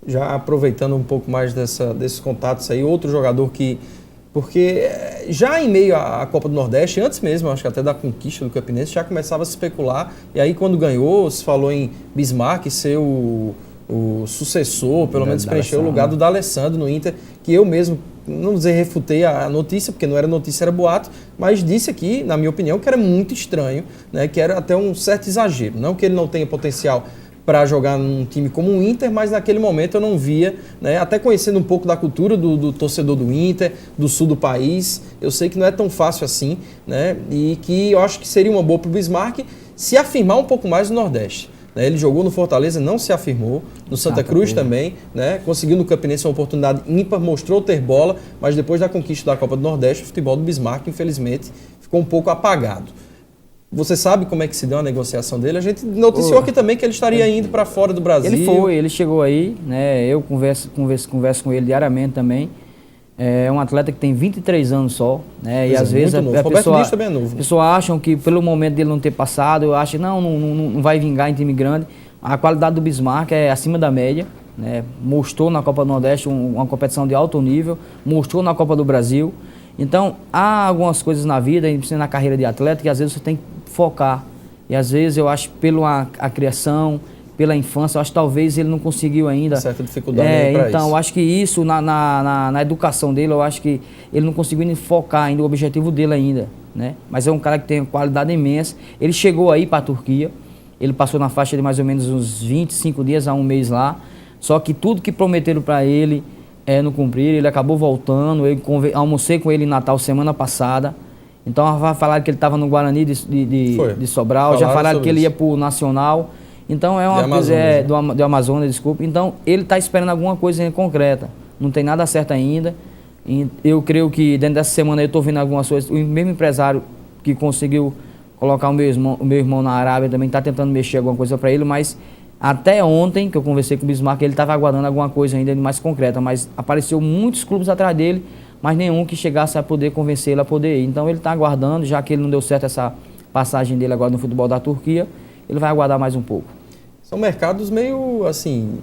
já aproveitando um pouco mais desses contatos aí, outro jogador que... Porque já em meio à Copa do Nordeste, antes mesmo, acho que até da conquista do Campinense, já começava a se especular. E aí, quando ganhou, se falou em Bismarck ser o sucessor, pelo menos preencher o lugar do D'Alessandro no Inter, que eu mesmo, não dizer refutei a notícia, porque não era notícia, era boato, mas disse aqui, na minha opinião, que era muito estranho, né, que era até um certo exagero. Não que ele não tenha potencial para jogar num time como o Inter, mas naquele momento eu não via, né, até conhecendo um pouco da cultura do torcedor do Inter, do sul do país, eu sei que não é tão fácil assim, né, e que eu acho que seria uma boa para o Bismarck se afirmar um pouco mais no Nordeste. Ele jogou no Fortaleza, não se afirmou, no Santa Cruz também, né? Conseguiu no Campinense uma oportunidade ímpar, mostrou ter bola, mas depois da conquista da Copa do Nordeste, o futebol do Bismarck, infelizmente, ficou um pouco apagado. Você sabe como é que se deu a negociação dele? A gente noticiou aqui também que ele estaria indo para fora do Brasil. Ele chegou aí, né? Eu converso com ele diariamente também. É um atleta que tem 23 anos só, né? E às vezes a pessoa acham que pelo momento dele não ter passado, eu acho que não vai vingar em time grande. A qualidade do Bismarck é acima da média, né? Mostrou na Copa do Nordeste uma competição de alto nível, mostrou na Copa do Brasil. Então, há algumas coisas na vida, na carreira de atleta, que às vezes você tem que focar. E às vezes eu acho pela criação, pela infância, eu acho que talvez ele não conseguiu ainda. Certa dificuldade para isso. Então, eu acho que isso, na educação dele, eu acho que ele não conseguiu focar ainda o objetivo dele ainda, né? Mas é um cara que tem uma qualidade imensa. Ele chegou aí para a Turquia, ele passou na faixa de mais ou menos uns 25 dias a um mês lá, só que tudo que prometeram para ele não cumpriram, ele acabou voltando, almocei com ele em Natal semana passada. Então, já falaram que ele estava no Guarani de Sobral, já falaram que ele ia para o Nacional. Então, é uma coisa do Amazonas, desculpa. Então, ele está esperando alguma coisa concreta. Não tem nada certo ainda. E eu creio que dentro dessa semana eu estou vendo algumas coisas. O mesmo empresário que conseguiu colocar o meu irmão na Arábia também está tentando mexer alguma coisa para ele, mas até ontem, que eu conversei com o Bismarck, ele estava aguardando alguma coisa ainda mais concreta, mas apareceu muitos clubes atrás dele, mas nenhum que chegasse a poder convencer ele a poder ir. Então, ele está aguardando, já que ele não deu certo essa passagem dele agora no futebol da Turquia, ele vai aguardar mais um pouco. São mercados meio, assim,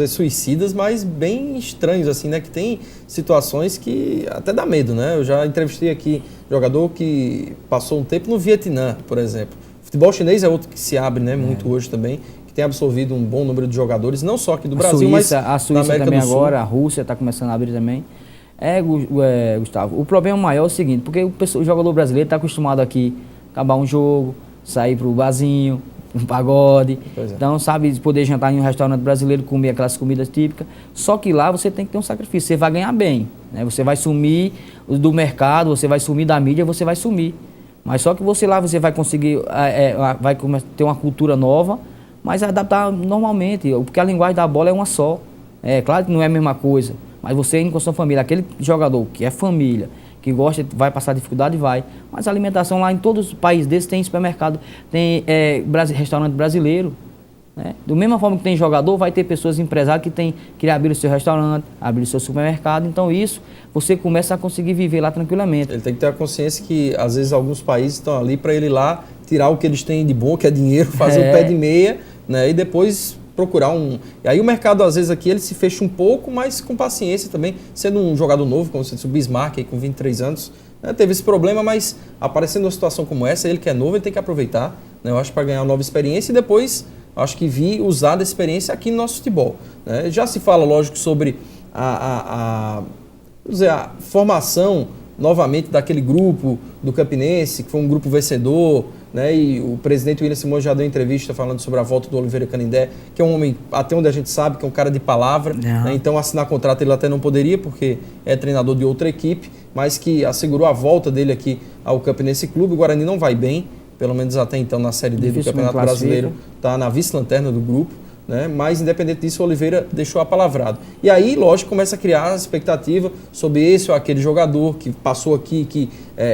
suicidas, mas bem estranhos, assim, né? Que tem situações que até dá medo, né? Eu já entrevistei aqui jogador que passou um tempo no Vietnã, por exemplo. O futebol chinês é outro que se abre, né? Muito hoje também, que tem absorvido um bom número de jogadores, não só aqui do Brasil, mas a Suíça também agora, a Rússia está começando a abrir também. Gustavo, o problema maior é o seguinte, porque o jogador brasileiro está acostumado aqui acabar um jogo, sair para o barzinho, um pagode, então sabe, poder jantar em um restaurante brasileiro, comer aquelas comidas típicas, só que lá você tem que ter um sacrifício, você vai ganhar bem, né? Você vai sumir do mercado, você vai sumir da mídia, você vai sumir, mas só que você vai conseguir, vai ter uma cultura nova, mas adaptar normalmente, porque a linguagem da bola é uma só, claro que não é a mesma coisa, mas você indo com a sua família, aquele jogador que é família, que gosta, vai passar dificuldade, vai. Mas a alimentação lá em todos os países desses tem supermercado, tem restaurante brasileiro. Né? Da mesma forma que tem jogador, vai ter pessoas empresários que abrir o seu restaurante, abrir o seu supermercado. Então isso, você começa a conseguir viver lá tranquilamente. Ele tem que ter a consciência que às vezes alguns países estão ali para ele ir lá tirar o que eles têm de bom, que é dinheiro, fazer o pé de meia, né? E depois procurar um... E aí o mercado, às vezes, aqui, ele se fecha um pouco, mas com paciência também. Sendo um jogador novo, como você disse, o Bismarck, aí, com 23 anos, né, teve esse problema, mas aparecendo uma situação como essa, ele que é novo, ele tem que aproveitar, né, eu acho, para ganhar uma nova experiência e depois, acho que usar dessa experiência aqui no nosso futebol. Né? Já se fala, lógico, sobre a formação novamente daquele grupo do Campinense, que foi um grupo vencedor, né? E o presidente William Simões já deu entrevista falando sobre a volta do Oliveira Canindé, que é um homem, até onde a gente sabe, que é um cara de palavra, né? Então assinar contrato ele até não poderia, porque é treinador de outra equipe, mas que assegurou a volta dele aqui ao Campinense Clube. O Guarani não vai bem, pelo menos até então na Série D do Campeonato Brasileiro, está na vice-lanterna do grupo, né? Mas independente disso, o Oliveira deixou apalavrado. E aí, lógico, começa a criar a expectativa sobre esse ou aquele jogador que passou aqui, que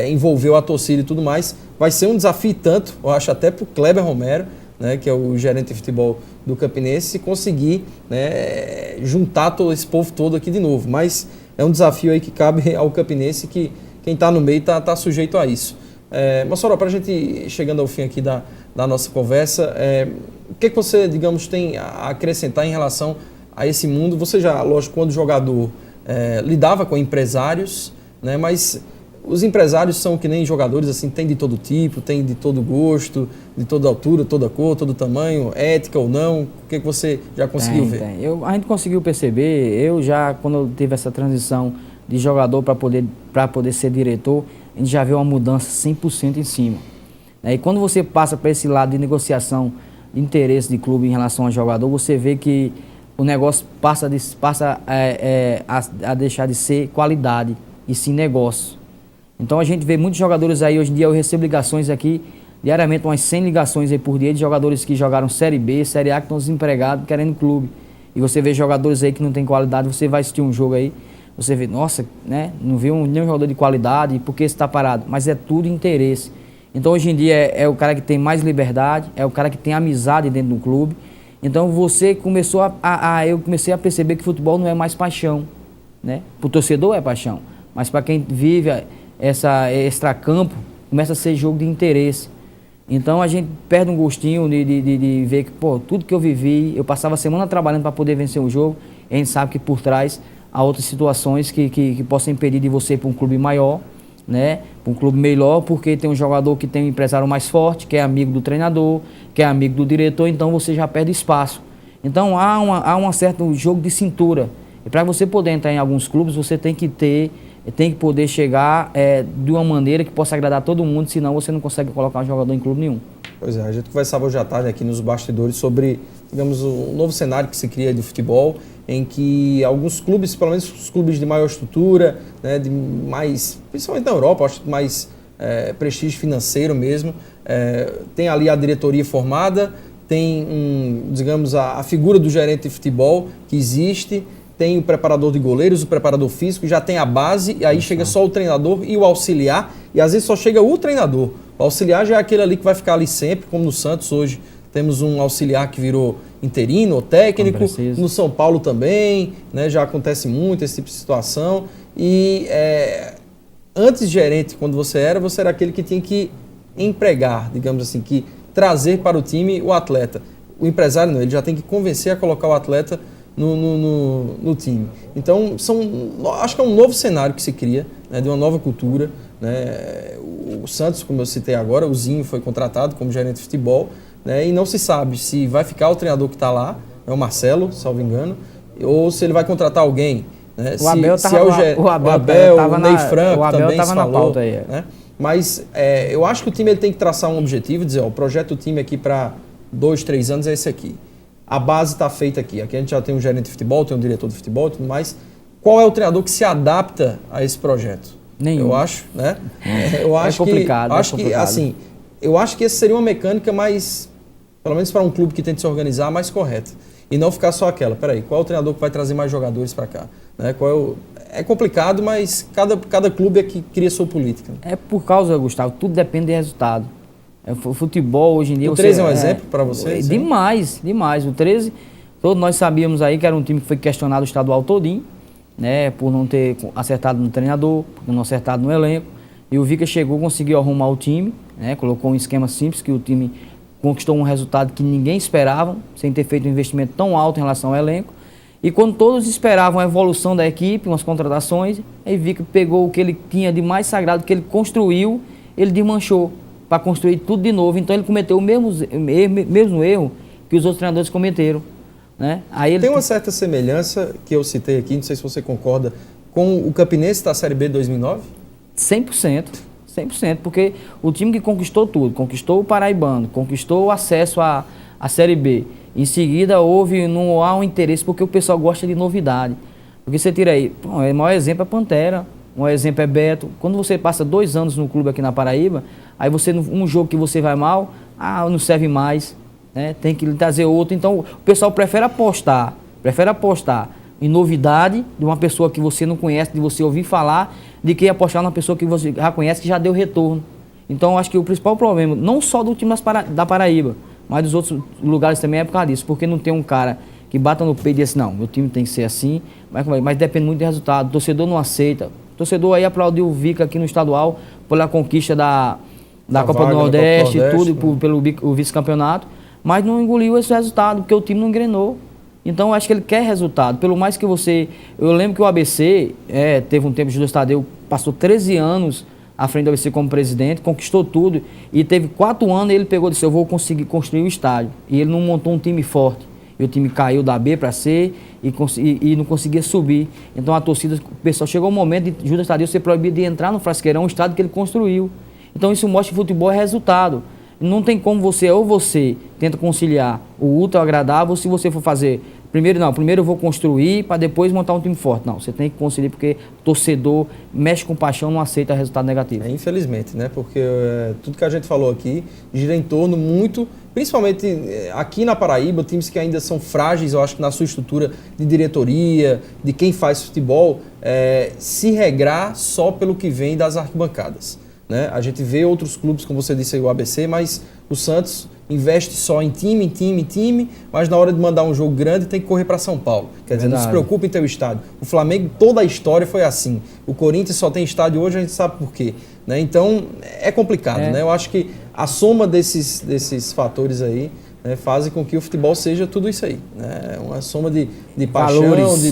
envolveu a torcida e tudo mais. Vai ser um desafio tanto, eu acho, até para o Kleber Romero, né, que é o gerente de futebol do Campinense, conseguir, né, juntar todo esse povo todo aqui de novo. Mas é um desafio aí que cabe ao Campinense, que quem está no meio está sujeito a isso. Mossoró, para a gente chegando ao fim aqui da nossa conversa, o que você, digamos, tem a acrescentar em relação a esse mundo. Você já, lógico, quando jogador, lidava com empresários, né? Mas os empresários são que nem jogadores, assim, tem de todo tipo, tem de todo gosto, de toda altura, toda cor, todo tamanho, ética ou não. O que você já conseguiu ver? A gente conseguiu perceber, quando eu tive essa transição de jogador para poder ser diretor, a gente já vê uma mudança 100% em cima. E quando você passa para esse lado de negociação de interesse de clube em relação ao jogador, você vê que o negócio passa a deixar de ser qualidade e sim negócio. Então a gente vê muitos jogadores aí, hoje em dia eu recebo ligações aqui, diariamente umas 100 ligações aí por dia de jogadores que jogaram Série B, Série A, que estão desempregados, querendo clube. E você vê jogadores aí que não tem qualidade, você vai assistir um jogo aí, você vê, nossa, né, não viu nenhum jogador de qualidade, por que está parado? Mas é tudo interesse. Então hoje em dia é o cara que tem mais liberdade, é o cara que tem amizade dentro do clube. Então você começou eu comecei a perceber que futebol não é mais paixão, né? Para o torcedor é paixão, mas para quem vive essa extracampo, começa a ser jogo de interesse. Então a gente perde um gostinho de ver que, pô, tudo que eu vivi, eu passava a semana trabalhando para poder vencer um jogo, e a gente sabe que por trás há outras situações que possam impedir de você ir para um clube maior, né? Para um clube melhor, porque tem um jogador que tem um empresário mais forte, que é amigo do treinador, que é amigo do diretor, então você já perde espaço. Então há um certo jogo de cintura. E para você poder entrar em alguns clubes, você tem que poder chegar de uma maneira que possa agradar todo mundo, senão você não consegue colocar um jogador em clube nenhum. Pois é, a gente conversava hoje à tarde aqui nos bastidores sobre, digamos, um novo cenário que se cria do futebol, em que alguns clubes, pelo menos os clubes de maior estrutura, né, de mais, principalmente na Europa, acho que mais prestígio financeiro mesmo, tem ali a diretoria formada, tem, digamos, a figura do gerente de futebol que existe, tem o preparador de goleiros, o preparador físico, já tem a base, e aí chega só o treinador e o auxiliar, e às vezes só chega o treinador. O auxiliar já é aquele ali que vai ficar ali sempre, como no Santos hoje temos um auxiliar que virou interino ou técnico, no São Paulo também, né, já acontece muito esse tipo de situação. E antes gerente, quando você era aquele que tinha que empregar, digamos assim, que trazer para o time o atleta. O empresário não, ele já tem que convencer a colocar o atleta no time. Então, acho que é um novo cenário que se cria, né, de uma nova cultura. Né? O Santos, como eu citei agora, o Zinho foi contratado como gerente de futebol, né, e não se sabe se vai ficar o treinador que está lá, é o Marcelo, salvo engano, ou se ele vai contratar alguém. Né? O Abel estava o Ney Franco também se falou. Pauta aí. Né? Mas eu acho que o time ele tem que traçar um objetivo, dizer, o projeto do time aqui para 2, 3 anos é esse aqui. A base está feita aqui. Aqui a gente já tem um gerente de futebol, tem um diretor de futebol e tudo mais. Qual é o treinador que se adapta a esse projeto? Nenhum. Eu acho, né? Eu acho complicado. Assim, eu acho que essa seria uma mecânica mais, pelo menos para um clube que tente se organizar, mais correta. E não ficar só aquela. Peraí, qual é o treinador que vai trazer mais jogadores para cá? Né? É complicado, mas cada clube é que cria sua política. É por causa, Gustavo, tudo depende de resultado. O futebol hoje em dia... O 13 é um exemplo para você? Demais, demais. O 13, todos nós sabíamos aí que era um time que foi questionado o estadual todinho, né, por não ter acertado no treinador, por não acertado no elenco. E o Vica chegou, conseguiu arrumar o time, né, colocou um esquema simples que o time conquistou um resultado que ninguém esperava, sem ter feito um investimento tão alto em relação ao elenco. E quando todos esperavam a evolução da equipe, umas contratações, aí Vica pegou o que ele tinha de mais sagrado, que ele construiu, ele desmanchou para construir tudo de novo. Então ele cometeu o mesmo erro que os outros treinadores cometeram. Né? Aí tem uma certa semelhança, que eu citei aqui, não sei se você concorda, com o Campinense da Série B de 2009? 100%, porque o time que conquistou tudo, conquistou o Paraibano, conquistou o acesso à Série B, em seguida não há um interesse, porque o pessoal gosta de novidade. Porque você tira aí, o maior exemplo é Pantera, o maior exemplo é Beto. Quando você passa 2 anos no clube aqui na Paraíba, aí um jogo que você vai mal, não serve mais, né? Tem que trazer outro. Então o pessoal prefere apostar em novidade de uma pessoa que você não conhece, de você ouvir falar, de que apostar numa pessoa que você já conhece, que já deu retorno. Então acho que o principal problema, não só do time da Paraíba, mas dos outros lugares também é por causa disso, porque não tem um cara que bata no peito e diz assim, não, meu time tem que ser assim, mas depende muito do resultado, o torcedor não aceita. O torcedor aí aplaudiu o Vica aqui no estadual pela conquista da Copa do Nordeste, tudo, pelo o vice-campeonato, mas não engoliu esse resultado, porque o time não engrenou. Então, eu acho que ele quer resultado. Pelo mais que você... Eu lembro que o ABC, teve um tempo, o Júlio Tadeu passou 13 anos à frente do ABC como presidente, conquistou tudo, e teve 4 anos e ele pegou e disse, eu vou conseguir construir o estádio. E ele não montou um time forte. E o time caiu da B para C e não conseguia subir. Então a torcida, o pessoal, chegou o momento de Júlio Tadeu ser proibido de entrar no Frasqueirão, um estádio que ele construiu. Então isso mostra que futebol é resultado. Não tem como você tenta conciliar o útil ao agradável, se você for fazer, primeiro eu vou construir para depois montar um time forte. Não, você tem que conciliar porque torcedor mexe com paixão, não aceita resultado negativo. Infelizmente, né? Porque tudo que a gente falou aqui gira em torno muito, principalmente aqui na Paraíba, times que ainda são frágeis, eu acho que na sua estrutura de diretoria, de quem faz futebol, se regrar só pelo que vem das arquibancadas. Né? A gente vê outros clubes, como você disse aí, o ABC, mas o Santos investe só em time, mas na hora de mandar um jogo grande tem que correr para São Paulo. Quer dizer, não se preocupe em ter o estádio. O Flamengo, toda a história foi assim. O Corinthians só tem estádio hoje, a gente sabe por quê. Né? Então, é complicado. Né? Eu acho que a soma desses fatores aí, né, fazem com que o futebol seja tudo isso aí. Né? Uma soma de paixão, valores,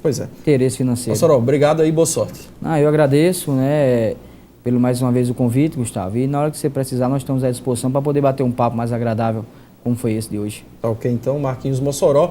pois é. Interesse financeiro. Mossoró, obrigado aí, boa sorte. Eu agradeço, né, pelo mais uma vez o convite, Gustavo. E na hora que você precisar, nós estamos à disposição para poder bater um papo mais agradável, como foi esse de hoje. Tá ok, então, Marquinhos Mossoró.